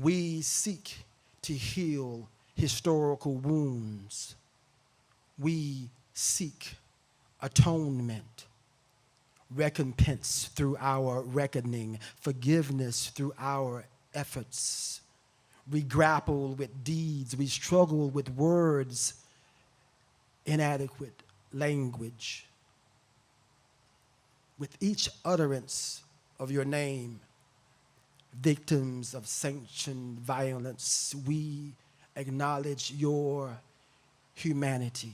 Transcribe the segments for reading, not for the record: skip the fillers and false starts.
We seek to heal historical wounds. We seek atonement, recompense through our reckoning, forgiveness through our efforts. We grapple with deeds, we struggle with words, inadequate language. With each utterance of your name, victims of sanctioned violence, we acknowledge your humanity.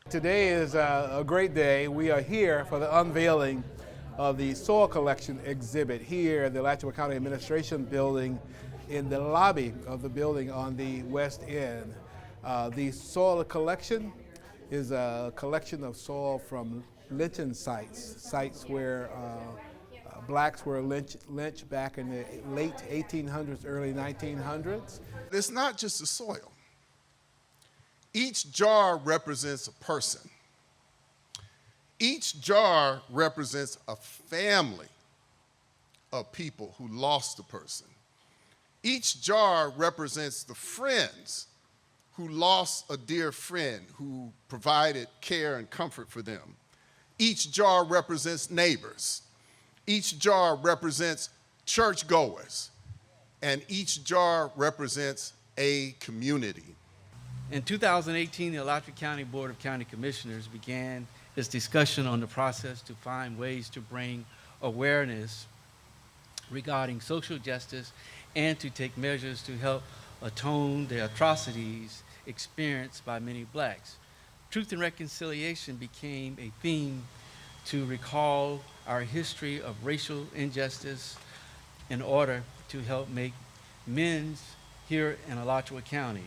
Today is a great day. We are here for the unveiling of the soil collection exhibit here at the Alachua County Administration Building in the lobby of the building on the west end. The soil collection is a collection of soil from lynching sites where blacks were lynched back in the late 1800s, early 1900s. It's not just the soil. Each jar represents a person. Each jar represents a family of people who lost a person. Each jar represents the friends who lost a dear friend who provided care and comfort for them. Each jar represents neighbors. Each jar represents churchgoers. And each jar represents a community. In 2018, the Alachua County Board of County Commissioners began its discussion on the process to find ways to bring awareness regarding social justice and to take measures to help atone the atrocities experienced by many blacks. Truth and reconciliation became a theme to recall our history of racial injustice in order to help make amends here in Alachua County.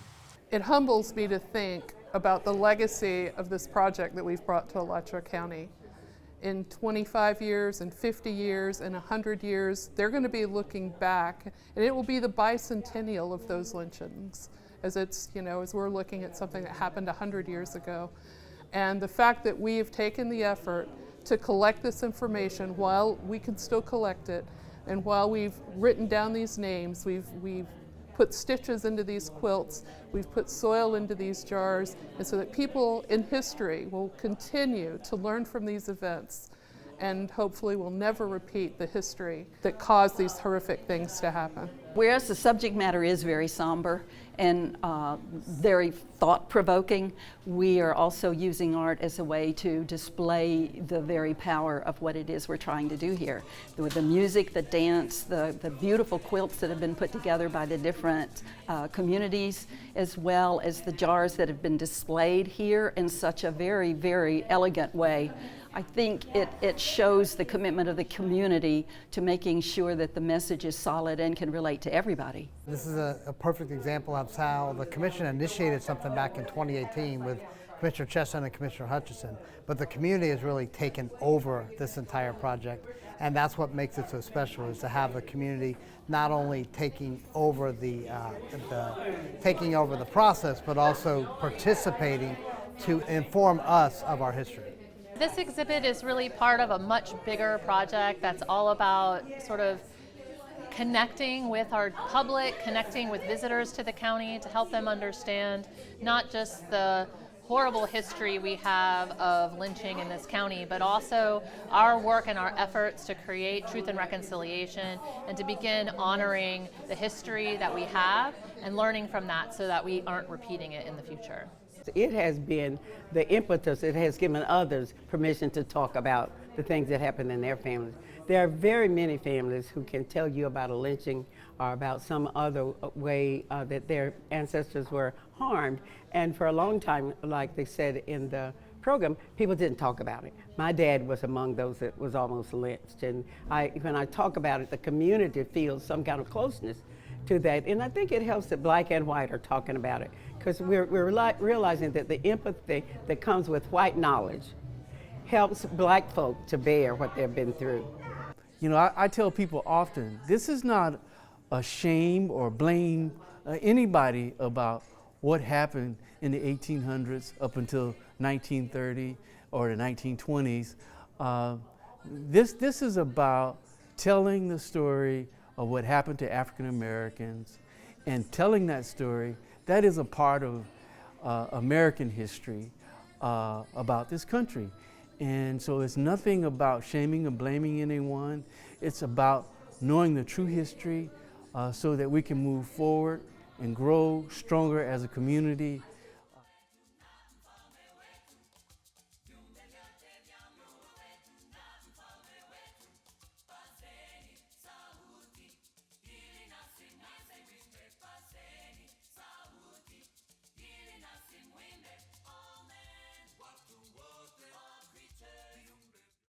It humbles me to think about the legacy of this project that we've brought to Alachua County. In 25 years, and 50 years, and 100 years, they're going to be looking back, and it will be the bicentennial of those lynchings, as it's, as we're looking at something that happened 100 years ago. And the fact that we have taken the effort to collect this information while we can still collect it, and while we've written down these names, we've put stitches into these quilts, we've put soil into these jars, and so that people in history will continue to learn from these events and hopefully will never repeat the history that caused these horrific things to happen. Whereas the subject matter is very somber and very thought-provoking, we are also using art as a way to display the very power of what it is we're trying to do here. With the music, the dance, the beautiful quilts that have been put together by the different communities, as well as the jars that have been displayed here in such a very, very elegant way. I think it shows the commitment of the community to making sure that the message is solid and can relate to everybody. This is a perfect example of how the Commission initiated something back in 2018 with Commissioner Chestnut and Commissioner Hutchison, but the community has really taken over this entire project, and that's what makes it so special, is to have the community not only taking over the process, but also participating to inform us of our history. This exhibit is really part of a much bigger project that's all about sort of connecting with our public, connecting with visitors to the county to help them understand not just the horrible history we have of lynching in this county, but also our work and our efforts to create truth and reconciliation and to begin honoring the history that we have and learning from that so that we aren't repeating it in the future. It has been the impetus, it has given others permission to talk about the things that happen in their families. There are very many families who can tell you about a lynching or about some other way that their ancestors were harmed. And for a long time, like they said in the program, people didn't talk about it. My dad was among those that was almost lynched. And when I talk about it, the community feels some kind of closeness to that. And I think it helps that black and white are talking about it, because we're realizing that the empathy that comes with white knowledge helps black folk to bear what they've been through. I tell people often, this is not a shame or blame anybody about what happened in the 1800s up until 1930 or the 1920s. This is about telling the story of what happened to African Americans, and telling that story, that is a part of American history about this country. And so it's nothing about shaming or blaming anyone. It's about knowing the true history so that we can move forward and grow stronger as a community